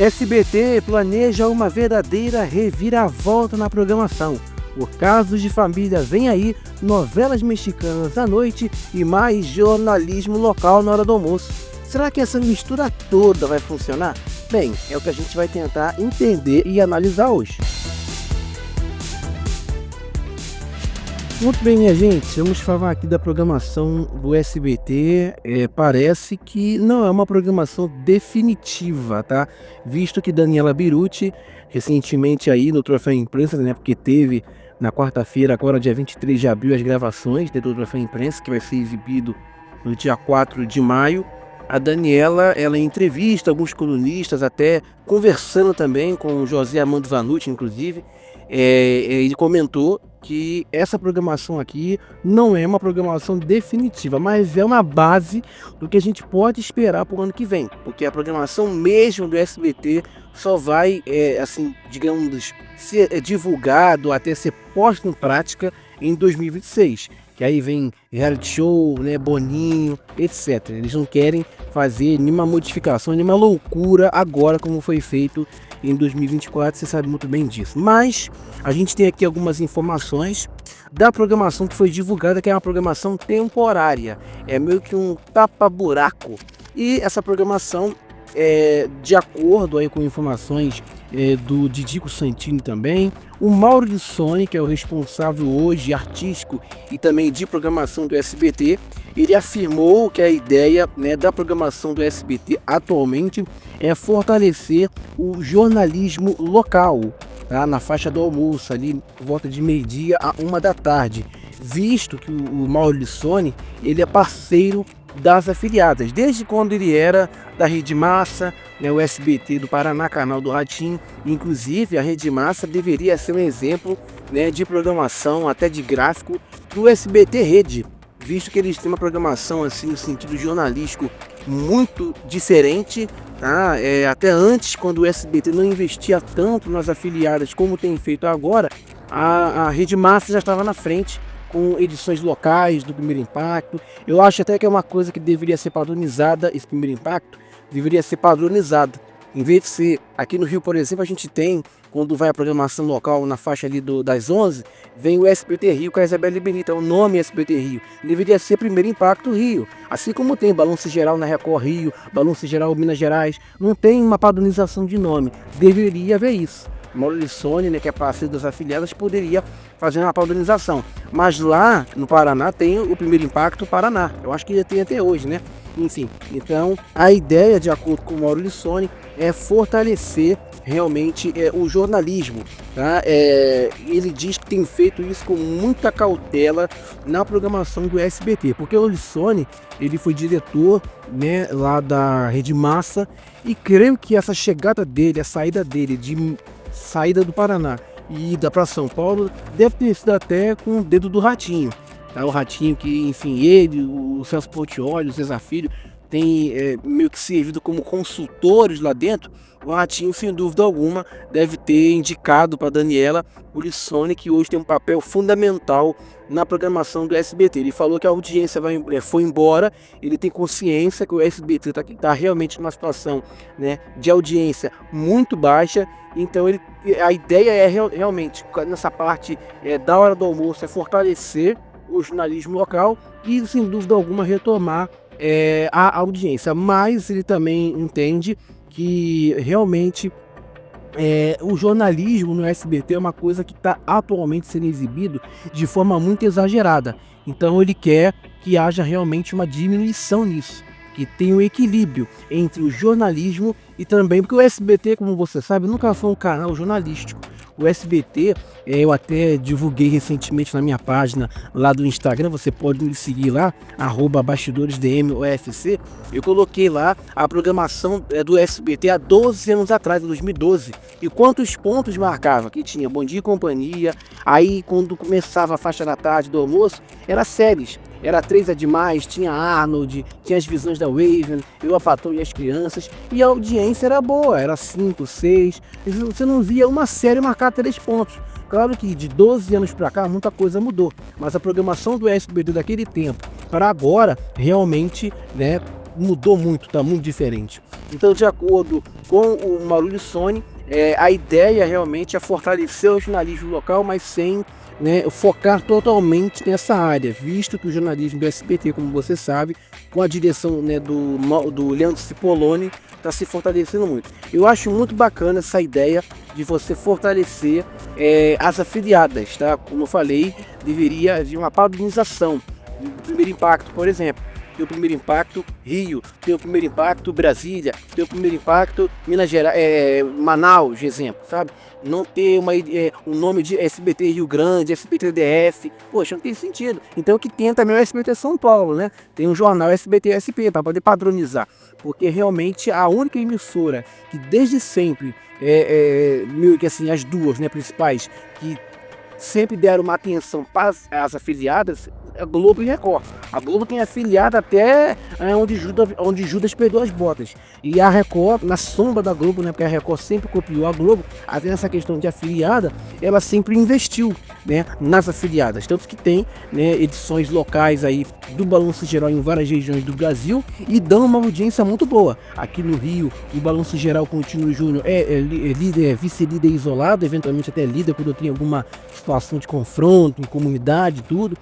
SBT planeja uma verdadeira reviravolta na programação. O Casos de Família vem aí, novelas mexicanas à noite e mais jornalismo local na hora do almoço. Será que essa mistura toda vai funcionar? Bem, é o que a gente vai tentar entender e analisar hoje. Muito bem, minha gente, vamos falar aqui da programação do SBT. Parece que não é uma programação definitiva, tá? Visto que Daniela Berutti, recentemente aí no Troféu Imprensa, né? Porque teve na quarta-feira, agora dia 23 de abril, as gravações do Troféu Imprensa, que vai ser exibido no dia 4 de maio. A Daniela, ela entrevista alguns colunistas, até conversando também com o José Armando Vanucci, inclusive. Ele comentou que essa programação aqui não é uma programação definitiva, mas é uma base do que a gente pode esperar para o ano que vem, porque a programação mesmo do SBT só vai, assim, digamos, ser divulgado até ser posto em prática em 2026, que aí vem reality show, né, Boninho, etc. Eles não querem fazer nenhuma modificação, nenhuma loucura agora como foi feito em 2024, você sabe muito bem disso. Mas a gente tem aqui algumas informações da programação que foi divulgada, que é uma programação temporária, é meio que um tapa-buraco. E essa programação, de acordo aí com informações do Didico Santini também, o Mauro Lissone, que é o responsável hoje artístico e também de programação do SBT, ele afirmou que a ideia, né, da programação do SBT atualmente é fortalecer o jornalismo local, tá? Na faixa do almoço, ali por volta de meio-dia a 1 da tarde, visto que o Mauro Lissone, ele é parceiro das afiliadas, desde quando ele era da Rede Massa, né, o SBT do Paraná, canal do Ratinho. Inclusive a Rede Massa deveria ser um exemplo, né, de programação, até de gráfico, do SBT Rede, visto que eles têm uma programação assim no sentido jornalístico muito diferente, tá? Até antes, quando o SBT não investia tanto nas afiliadas como tem feito agora, a Rede Massa já estava na frente com edições locais do Primeiro Impacto. Eu acho até que é uma coisa que deveria ser padronizada, esse Primeiro Impacto deveria ser padronizado. Em vez de ser, aqui no Rio, por exemplo, a gente tem, quando vai a programação local na faixa ali das 11, vem o SBT Rio com a Isabelle Benita, o nome SBT Rio. Deveria ser Primeiro Impacto Rio. Assim como tem Balanço Geral na Record Rio, Balanço Geral Minas Gerais, não tem uma padronização de nome. Deveria haver isso. Mauro Lissone, né, que é parceiro das afiliadas, poderia fazer uma padronização. Mas lá no Paraná tem o Primeiro Impacto Paraná. Eu acho que tem até hoje, né? Enfim, então a ideia, de acordo com o Mauro Lissone, é fortalecer realmente o jornalismo, tá? Ele diz que tem feito isso com muita cautela na programação do SBT, porque o Lissone, ele foi diretor, né, lá da Rede Massa, e creio que essa chegada dele, a saída dele de saída do Paraná e ida para São Paulo deve ter sido até com o dedo do Ratinho, tá? O Ratinho que, enfim, ele, o Celso Portiolli, o Cesar Filho, tem meio que servido como consultores lá dentro. O Ratinho, sem dúvida alguma, deve ter indicado para Daniela o Lissone, que hoje tem um papel fundamental na programação do SBT. Ele falou que a audiência foi embora, ele tem consciência que o SBT está realmente numa situação, né, de audiência muito baixa. Então a ideia é realmente, nessa parte da hora do almoço, é fortalecer o jornalismo local e, sem dúvida alguma, retomar a audiência. Mas ele também entende que realmente o jornalismo no SBT é uma coisa que está atualmente sendo exibido de forma muito exagerada. Então ele quer que haja realmente uma diminuição nisso, que tenha um equilíbrio entre o jornalismo e também, porque o SBT, como você sabe, nunca foi um canal jornalístico. O SBT, eu até divulguei recentemente na minha página lá do Instagram, você pode me seguir lá, @BastidoresDMUFC. Eu coloquei lá a programação do SBT há 12 anos atrás, em 2012. E quantos pontos marcava? Que tinha Bom Dia e Companhia, aí quando começava a faixa da tarde do almoço, era séries. Era 3 é Demais, tinha Arnold, tinha as visões da Waven, Eu, a Patroa e as Crianças, e a audiência era boa, era 5, 6, você não via uma série marcar 3 pontos. Claro que de 12 anos para cá muita coisa mudou, mas a programação do SBT daquele tempo para agora realmente, né, mudou muito, tá muito diferente. Então, de acordo com o Maurício Sony, a ideia realmente é fortalecer o jornalismo local, mas sem, né, focar totalmente nessa área, visto que o jornalismo do SBT, como você sabe, com a direção, né, do Leandro Cipollone, está se fortalecendo muito. Eu acho muito bacana essa ideia de você fortalecer as afiliadas, tá? Como eu falei, deveria haver uma padronização do Primeiro Impacto, por exemplo. Tem o Primeiro Impacto Rio, tem o Primeiro Impacto Brasília, tem o Primeiro Impacto Minas Gerais, Manaus, de exemplo, sabe? Não ter um nome de SBT Rio Grande, SBT DF, poxa, não tem sentido. Então o que tem também é o SBT São Paulo, né? Tem um jornal SBT SP para poder padronizar, porque realmente a única emissora que desde sempre, meio que assim, as duas, né, principais, que sempre deram uma atenção para as afiliadas, a Globo e Record. A Globo tem afiliada até onde Judas perdeu as botas. E a Record, na sombra da Globo, né, porque a Record sempre copiou a Globo, até nessa questão de afiliada, ela sempre investiu, né, nas afiliadas. Tanto que tem, né, edições locais aí do Balanço Geral em várias regiões do Brasil e dão uma audiência muito boa. Aqui no Rio, o Balanço Geral Contínuo Júnior líder, vice-líder isolado, eventualmente até líder quando tem alguma situação de confronto em comunidade e tudo.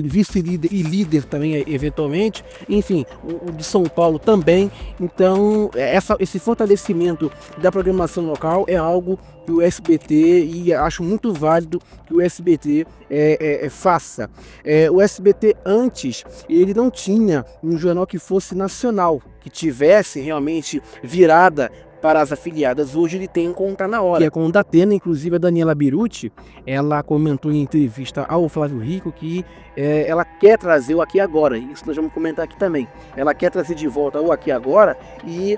Vice-líder e líder também, eventualmente, enfim, o de São Paulo também. Então, esse fortalecimento da programação local é algo que o SBT, e acho muito válido que o SBT faça. O SBT antes, ele não tinha um jornal que fosse nacional, que tivesse realmente virada para as afiliadas. Hoje ele tem um Contar na Hora, que é com o Datena. Inclusive a Daniela Beruti, ela comentou em entrevista ao Flávio Rico que ela quer trazer o Aqui Agora, isso nós vamos comentar aqui também. Ela quer trazer de volta o Aqui Agora e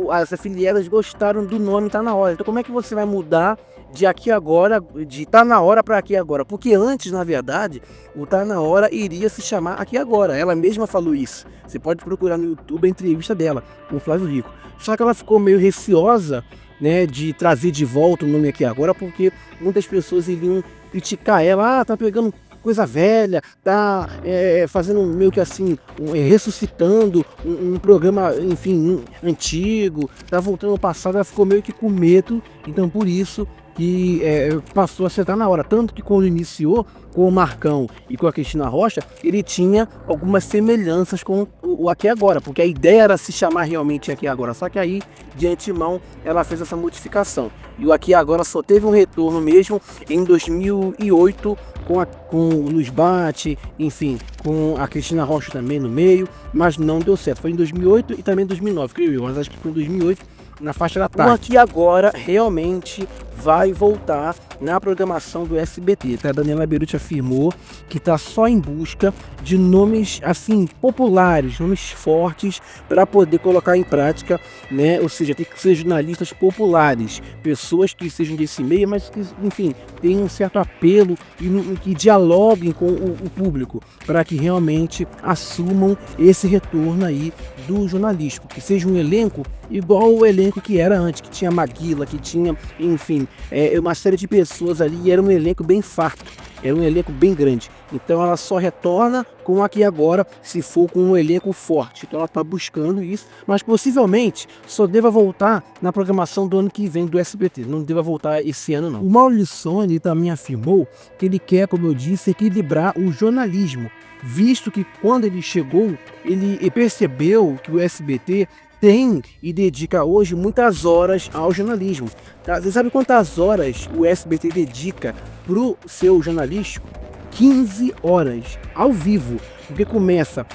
as afiliadas gostaram do nome Tá Na Hora. Então como é que você vai mudar de Aqui Agora, de Tá Na Hora para Aqui Agora? Porque antes, na verdade, o Tá Na Hora iria se chamar Aqui Agora. Ela mesma falou isso. Você pode procurar no YouTube a entrevista dela com o Flávio Rico. Só que ela ficou meio receosa, né, de trazer de volta o nome Aqui Agora, porque muitas pessoas iriam criticar ela. Tá pegando coisa velha, tá fazendo meio que assim, ressuscitando um programa, enfim, antigo, tá voltando ao passado. Ela ficou meio que com medo, então por isso que passou a ser Tá Na Hora. Tanto que quando iniciou com o Marcão e com a Cristina Rocha, ele tinha algumas semelhanças com o Aqui Agora, porque a ideia era se chamar realmente Aqui Agora, só que aí, de antemão, ela fez essa modificação. E o Aqui Agora só teve um retorno mesmo em 2008, com o Luiz Bate, enfim, com a Cristina Rocha também no meio, mas não deu certo. Foi em 2008 e também em 2009, creio eu, mas acho que foi em 2008, na faixa da tarde. O Aqui Agora realmente vai voltar na programação do SBT, tá? A Daniela Beruti afirmou que está só em busca de nomes assim populares, nomes fortes para poder colocar em prática, né? Ou seja, tem que ser jornalistas populares, pessoas que sejam desse meio, mas que, enfim, tenham um certo apelo e que dialoguem com o público, para que realmente assumam esse retorno aí do jornalismo, que seja um elenco igual o elenco que era antes, que tinha Maguila, que tinha, enfim, uma série de pessoas ali, e era um elenco bem farto, era um elenco bem grande. Então ela só retorna com Aqui Agora se for com um elenco forte. Então ela está buscando isso, mas possivelmente só deva voltar na programação do ano que vem do SBT, não deva voltar esse ano não. O Maurício Sony também afirmou que ele quer, como eu disse, equilibrar o jornalismo, visto que quando ele chegou, ele percebeu que o SBT tem e dedica hoje muitas horas ao jornalismo. Tá? Você sabe quantas horas o SBT dedica pro seu jornalístico? 15 horas ao vivo, porque começa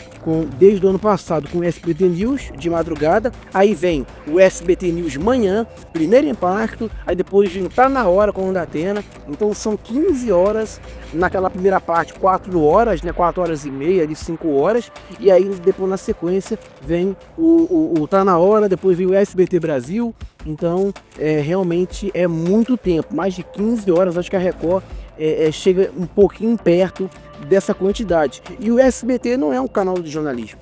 desde o ano passado com o SBT News de madrugada, aí vem o SBT News manhã, Primeiro Impacto, aí depois vem Tá Na Hora com o Datena. Então são 15 horas naquela primeira parte, 4 horas, né, 4 horas e meia, de 5 horas, e aí depois na sequência vem o Tá Na Hora, depois vem o SBT Brasil. Então realmente é muito tempo, mais de 15 horas. Acho que a Record chega um pouquinho perto dessa quantidade. E o SBT não é um canal de jornalismo.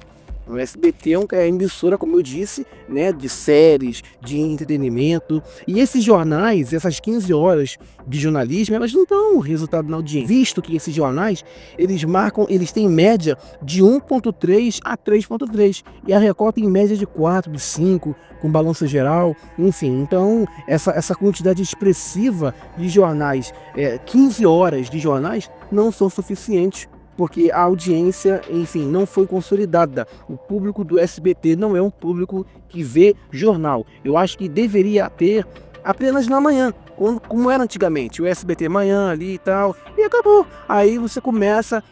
O SBT é emissora, como eu disse, né, de séries, de entretenimento. E esses jornais, essas 15 horas de jornalismo, elas não dão resultado na audiência. Visto que esses jornais, eles têm média de 1,3 a 3,3. E a Record tem média de 4, de 5, com balanço geral, enfim. Então, essa quantidade expressiva de jornais, 15 horas de jornais, não são suficientes, porque a audiência, enfim, não foi consolidada. O público do SBT não é um público que vê jornal. Eu acho que deveria ter apenas na manhã, como era antigamente, o SBT manhã ali e tal, e acabou. Aí você começa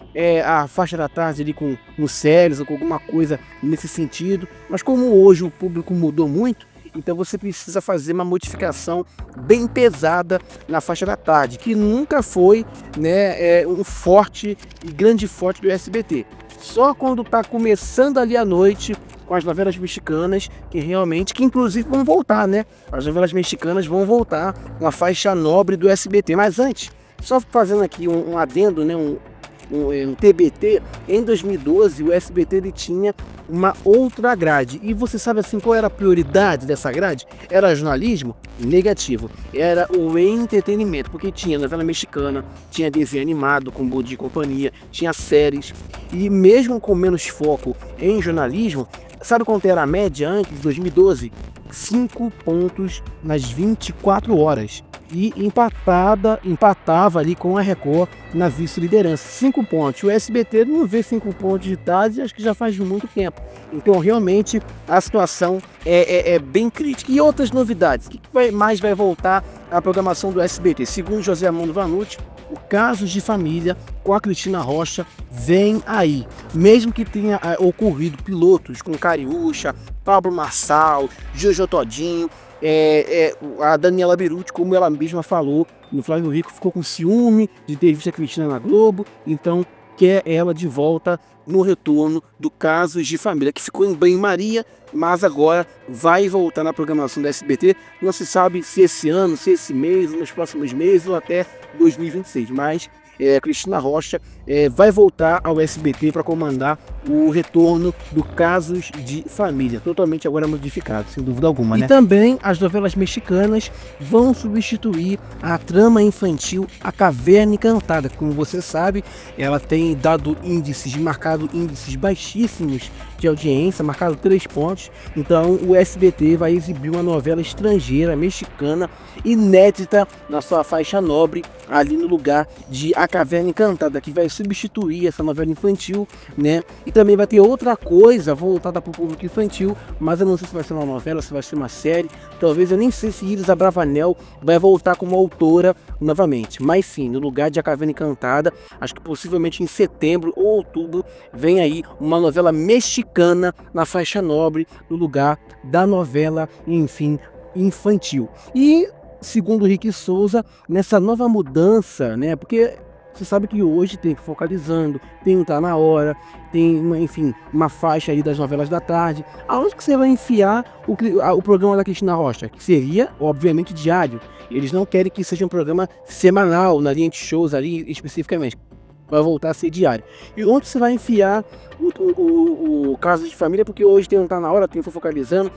a faixa da tarde ali com séries ou com alguma coisa nesse sentido, mas como hoje o público mudou muito, então você precisa fazer uma modificação bem pesada na faixa da tarde, que nunca foi, né, um forte e grande forte do SBT. Só quando está começando ali à noite, com as novelas mexicanas, que inclusive vão voltar, né? As novelas mexicanas vão voltar com a faixa nobre do SBT. Mas antes, só fazendo aqui um adendo, né, um TBT, em 2012 o SBT ele tinha uma outra grade. E você sabe assim qual era a prioridade dessa grade? Era jornalismo? Negativo. Era o entretenimento, porque tinha novela mexicana, tinha desenho animado com Bom Dia e Companhia, tinha séries. E mesmo com menos foco em jornalismo, sabe quanto era a média antes de 2012? 5 pontos nas 24 horas. E empatava ali com a Record na vice-liderança. 5 pontos. O SBT não vê 5 pontos de tarde, acho que já faz muito tempo. Então, realmente, a situação é bem crítica. E outras novidades? O que mais vai voltar à programação do SBT? Segundo José Armando Vanucci, o Casos de Família com a Cristina Rocha vem aí. Mesmo que tenha ocorrido pilotos com Cariúcha, Pablo Marçal, Jojo Todinho, a Daniela Beruti, como ela mesma falou no Flávio Rico, ficou com ciúme de ter visto a Cristina na Globo, então quer ela de volta no retorno do Casos de Família, que ficou em banho-maria, mas agora vai voltar na programação da SBT. Não se sabe se esse ano, se esse mês, nos próximos meses ou até 2026, mas Cristina Rocha vai voltar ao SBT para comandar o retorno do Casos de Família, totalmente agora modificado, sem dúvida alguma, né? E também as novelas mexicanas vão substituir a trama infantil A Caverna Encantada. Como você sabe, ela tem marcado índices baixíssimos de audiência, marcado 3 pontos. Então o SBT vai exibir uma novela estrangeira, mexicana, inédita na sua faixa nobre, ali no lugar de A Caverna Encantada, que vai substituir essa novela infantil, né? E também vai ter outra coisa voltada para o público infantil, mas eu não sei se vai ser uma novela, se vai ser uma série. Talvez, eu nem sei se Iris Abravanel vai voltar como autora novamente, mas sim, no lugar de A Caverna Encantada, acho que possivelmente em setembro ou outubro vem aí uma novela mexicana na faixa nobre, no lugar da novela, enfim, infantil. E segundo Rick Souza, nessa nova mudança, né? Porque você sabe que hoje tem Focalizando, tem o Tá Na Hora, tem uma faixa aí das novelas da tarde. Aonde que você vai enfiar o programa da Cristina Rocha? Que seria, obviamente, diário. Eles não querem que seja um programa semanal, na linha de shows ali especificamente. Vai voltar a ser diário. E onde você vai enfiar o Caso de Família? Porque hoje tem um Tá Na Hora, tem o Focalizando,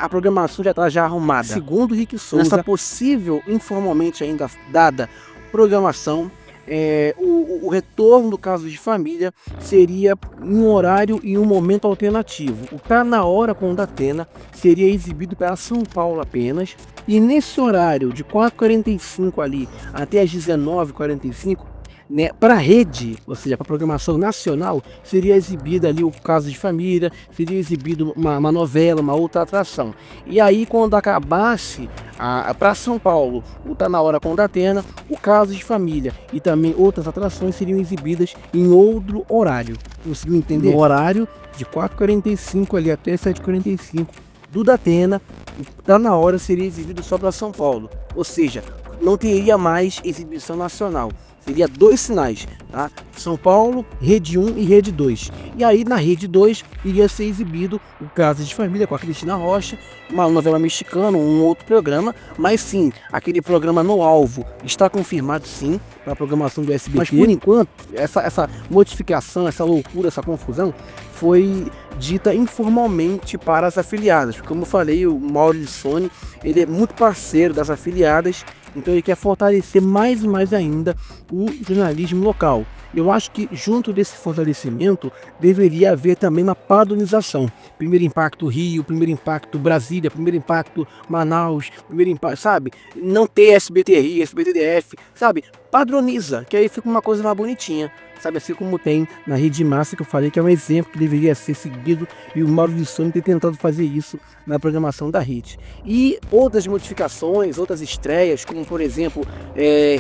a programação já está arrumada. Segundo Rick Souza, essa possível, informalmente ainda dada programação, o retorno do Caso de Família seria um horário e um momento alternativo. O Tá Na Hora com o Datena seria exibido para São Paulo apenas, e nesse horário de 4h45 ali até as 19h45, né, para a rede, ou seja, para a programação nacional, seria exibida ali o Caso de Família, seria exibido uma novela, uma outra atração. E aí, quando acabasse para São Paulo, o Tá Na Hora com o Datena, o Caso de Família e também outras atrações seriam exibidas em outro horário. Conseguiu entender? No horário de 4h45 ali até 7h45 do Datena, o Tá Na Hora seria exibido só para São Paulo. Ou seja, não teria mais exibição nacional. Seria 2 sinais, tá? São Paulo, Rede 1 e Rede 2. E aí na Rede 2 iria ser exibido o Caso de Família com a Cristina Rocha, uma novela mexicana, um outro programa, mas sim, aquele programa no alvo está confirmado sim para a programação do SBT. Mas por enquanto, essa modificação, essa loucura, essa confusão foi dita informalmente para as afiliadas. Como eu falei, o Mauro Sony, ele é muito parceiro das afiliadas, então ele quer fortalecer mais e mais ainda o jornalismo local. Eu acho que junto desse fortalecimento deveria haver também uma padronização. Primeiro impacto Rio, primeiro impacto Brasília, primeiro impacto Manaus, primeiro impacto, sabe? Não ter SBT Rio, SBT DF, sabe? Padroniza, que aí fica uma coisa mais bonitinha. Sabe, assim como tem na Rede Massa, que eu falei que é um exemplo que deveria ser seguido, e o Mauro de Sony tem tentado fazer isso na programação da rede. E outras modificações, outras estreias, como por exemplo,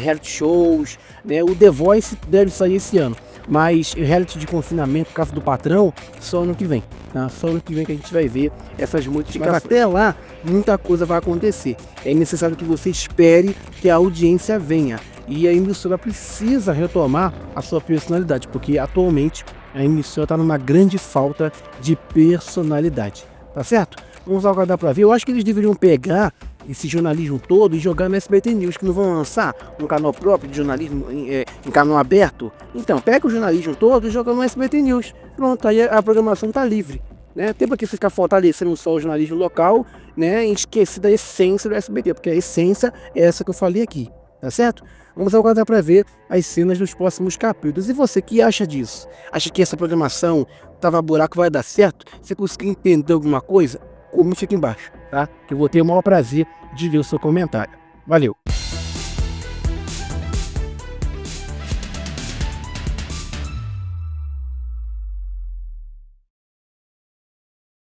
reality shows, né? O The Voice deve sair esse ano, mas o reality de confinamento, Casa do Patrão, só ano que vem. Tá? Só ano que vem que a gente vai ver essas modificações. Mas até lá, muita coisa vai acontecer. É necessário que você espere que a audiência venha. E a emissora precisa retomar a sua personalidade, porque atualmente a emissora está numa grande falta de personalidade, tá certo? Vamos aguardar para ver. Eu acho que eles deveriam pegar esse jornalismo todo e jogar no SBT News, que não vão lançar um canal próprio de jornalismo em canal aberto. Então, pega o jornalismo todo e joga no SBT News. Pronto, aí a programação está livre. Né? Tem para que ficar fortalecendo só o jornalismo local, né? E esquecer da essência do SBT, porque a essência é essa que eu falei aqui, tá certo? Vamos aguardar para ver as cenas dos próximos capítulos. E você, que acha disso? Acha que essa programação Tava Buraco vai dar certo? Você conseguiu entender alguma coisa? Comente aqui embaixo, tá? Que eu vou ter o maior prazer de ver o seu comentário. Valeu!